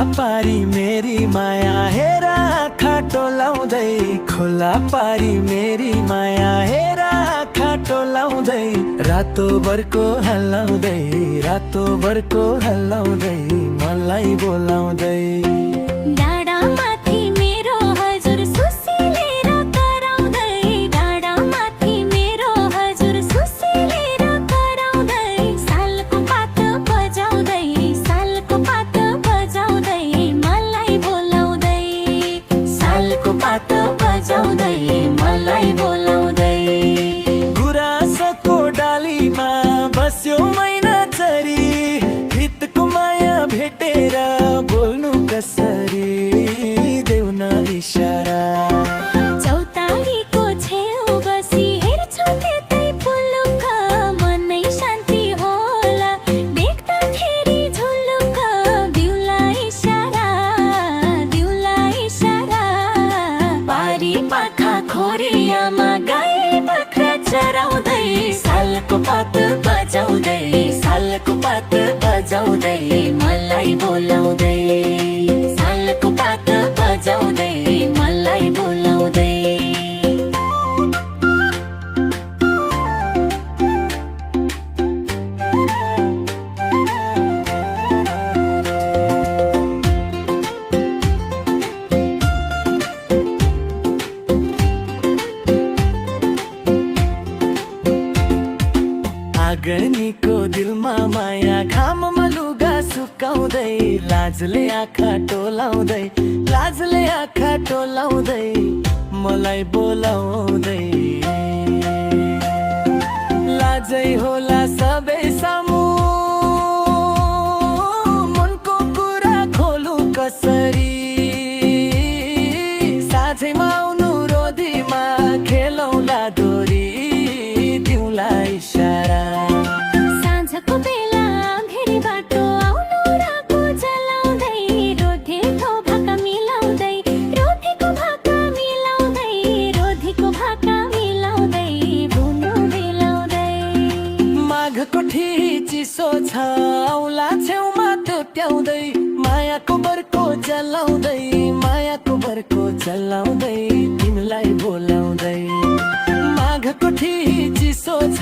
पारी मेरी माया हेर आँखा टोलाउँदै, खोला पारी मेरी माया हेर आँखा टोलाउँदै, रातोभरको हल्लाउँदै, रातोभरको हल्लाउँदै, मलाई बोलाउँदै। गुराँसको डालीमा बस्यो मैना चरी, हितको माया भेटेर बोल्नु कसरी, देऊ न इशारा। चौतारीको छेउ बसी हेर्छु त्यतै पुलुक, मनै शान्ति होला देख्दाखेरि झुलुक, दिउला इशारा, दिउला इशारा। पारी पाखा खोरियामा गाई बाख्रा चराउँदै, सालको पात बजाउँदै, सालको पात बजाउँदै, मलाई बोलाउँदै, सालको पात बजाउँदै, मलाई बोलाउँदै। आँगनीको दिलमा माया घाममा लुगा सुकाउँदै, लाजले आँखा टोलाउँदै, लाजले आँखा टोलाउँदै, मलाई बोलाउँदै। लाजै होला सबै सामु, मनको कुरा खोलु कसरी, साझैमा आउनु रोदीमा खेलौँला डोरी, दिउँला इशारा। साँझको बेला घेरी बाटो आउनु राको जलाउँदै, रोधेको भाका मिलाउँदै, रोधेको भाका मिलाउँदै, रोधेको भाका मिलाउँदै, बुनु मिलाउँदै। माघको चिसो छ औला छेउमा तुत्याउँदै, मायाको बर्को जलाउँदै, मायाको बर्को जलाउँदै, तिमीलाई बोलाउँदै। माघको चिसो छ